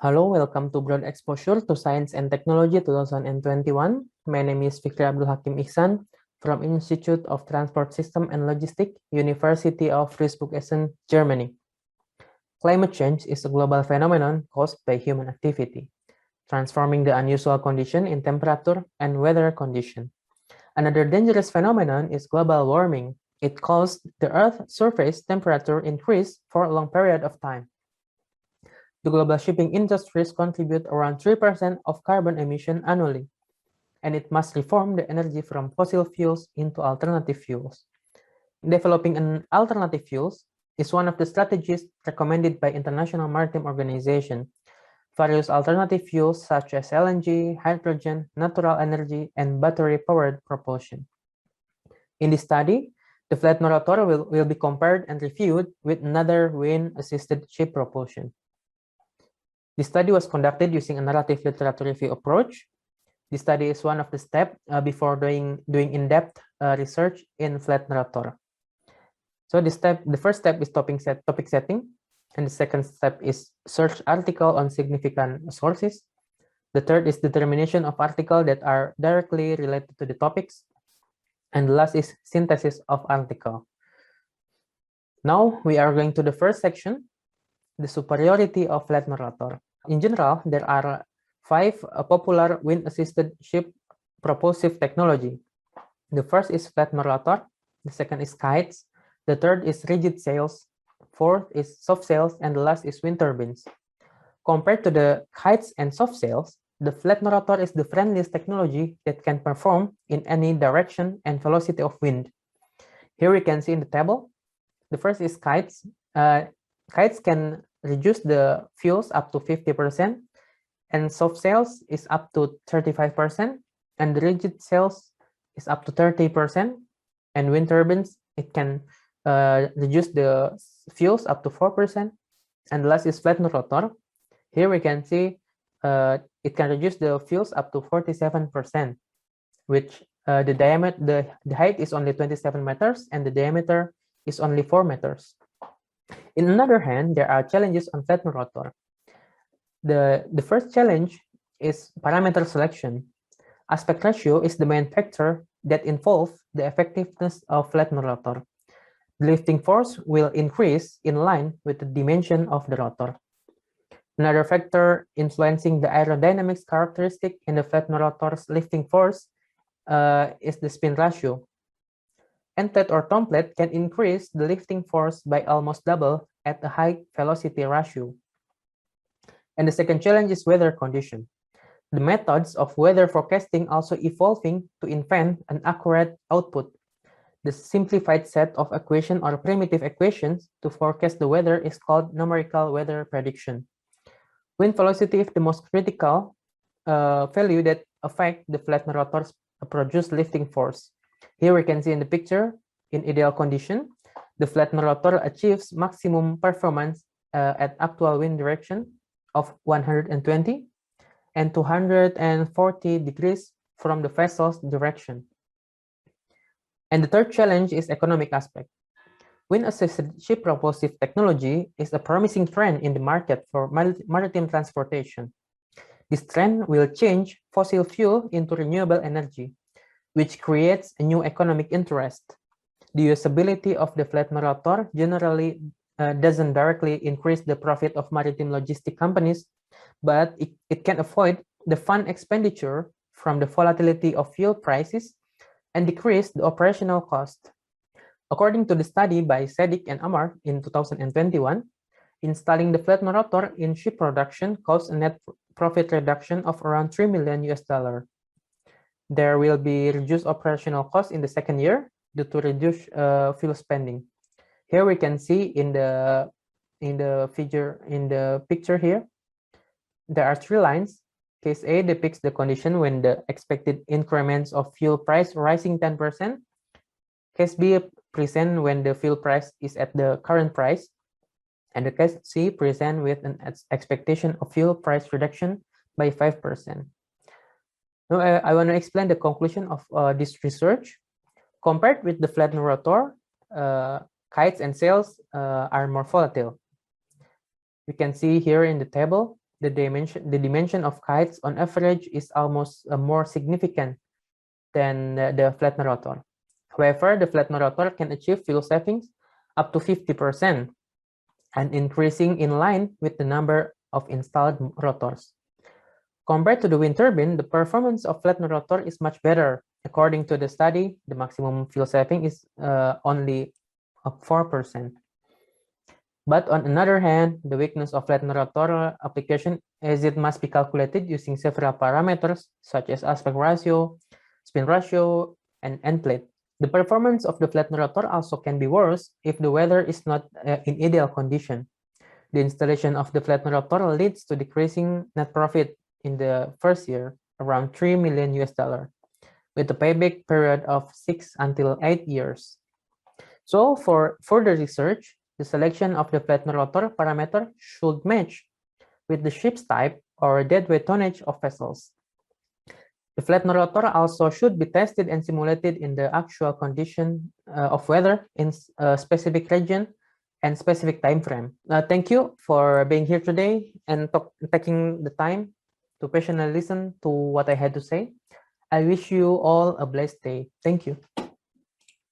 Hello, welcome to Broad Exposure to Science and Technology 2021. My name is Fikri Abdul Hakim Ihsan from Institute of Transport System and Logistics, University of Duisburg-Essen, Germany. Climate change is a global phenomenon caused by human activity, transforming the unusual condition in temperature and weather condition. Another dangerous phenomenon is global warming. It causes the Earth's surface temperature increase for a long period of time. The global shipping industries contribute around 3% of carbon emission annually, and it must reform the energy from fossil fuels into alternative fuels. Developing an alternative fuels is one of the strategies recommended by International Maritime Organization. Various alternative fuels such as LNG, hydrogen, natural energy, and battery-powered propulsion. In this study, the Flettner rotor will be compared and reviewed with another wind-assisted ship propulsion. The study was conducted using a narrative literature review approach. The study is one of the steps before doing in-depth research in Flettner rotor. So the first step is topic setting, and the second step is search article on significant sources. The third is determination of articles that are directly related to the topics, and the last is synthesis of article. Now we are going to the first section, the superiority of Flettner rotor. In general, there are 5 popular wind-assisted ship propulsive technology. The first is Flettner rotor, the second is kites, the third is rigid sails, fourth is soft sails, and the last is wind turbines. Compared to the kites and soft sails, the Flettner rotor is the friendliest technology that can perform in any direction and velocity of wind. Here we can see in the table, the first is kites. Kites can reduce the fuels up to 50%, and soft sails is up to 35%, and the rigid sails is up to 30%, and wind turbines, it can reduce the fuels up to 4%, and last is Flettner rotor. Here we can see it can reduce the fuels up to 47%, which the height is only 27 meters and the diameter is only 4 meters. In another hand, there are challenges on Flettner rotor. The first challenge is parameter selection. Aspect ratio is the main factor that involves the effectiveness of Flettner rotor. The lifting force will increase in line with the dimension of the rotor. Another factor influencing the aerodynamics characteristic in the Flettner rotor's lifting force is the spin ratio. Entlet or tomplate can increase the lifting force by almost double at a high velocity ratio. And the second challenge is weather condition. The methods of weather forecasting also evolving to invent an accurate output. The simplified set of equations or primitive equations to forecast the weather is called numerical weather prediction. Wind velocity is the most critical value that affect the Flettner rotor's produced lifting force. Here we can see in the picture, in ideal condition, the Flettner rotor achieves maximum performance at actual wind direction of 120 and 240 degrees from the vessel's direction. And the third challenge is economic aspect. Wind-assisted ship propulsive technology is a promising trend in the market for maritime transportation. This trend will change fossil fuel into renewable energy, which creates a new economic interest. The usability of the Flettner rotor generally doesn't directly increase the profit of maritime logistic companies, but it can avoid the fund expenditure from the volatility of fuel prices and decrease the operational cost. According to the study by Sedik and Amar in 2021, installing the Flettner rotor in ship production caused a net profit reduction of around $3 million. There will be reduced operational costs in the second year due to reduced fuel spending. Here we can see in the picture here, there are 3 lines. Case A depicts the condition when the expected increments of fuel price rising 10%. Case B present when the fuel price is at the current price, and the case C present with an expectation of fuel price reduction by 5%. Now, I want to explain the conclusion of this research. Compared with the Flettner rotor, kites and sails are more volatile. We can see here in the table, the dimension of kites on average is almost more significant than the Flettner rotor. However, the Flettner rotor can achieve fuel savings up to 50% and increasing in line with the number of installed rotors. Compared to the wind turbine, the performance of Flettner rotor is much better. According to the study, the maximum fuel saving is only 4%. But on another hand, the weakness of Flettner rotor application is it must be calculated using several parameters such as aspect ratio, spin ratio, and end plate. The performance of the Flettner rotor also can be worse if the weather is not in ideal condition. The installation of the Flettner rotor leads to decreasing net profit in the first year, around $3 million, with a payback period of 6 until 8 years. So for further research, the selection of the Flettner rotor parameter should match with the ship's type or deadweight tonnage of vessels. The Flettner rotor also should be tested and simulated in the actual condition of weather in a specific region and specific time frame. Thank you for being here today and taking the time to patiently listen to what I had to say. I wish you all a blessed day. Thank you.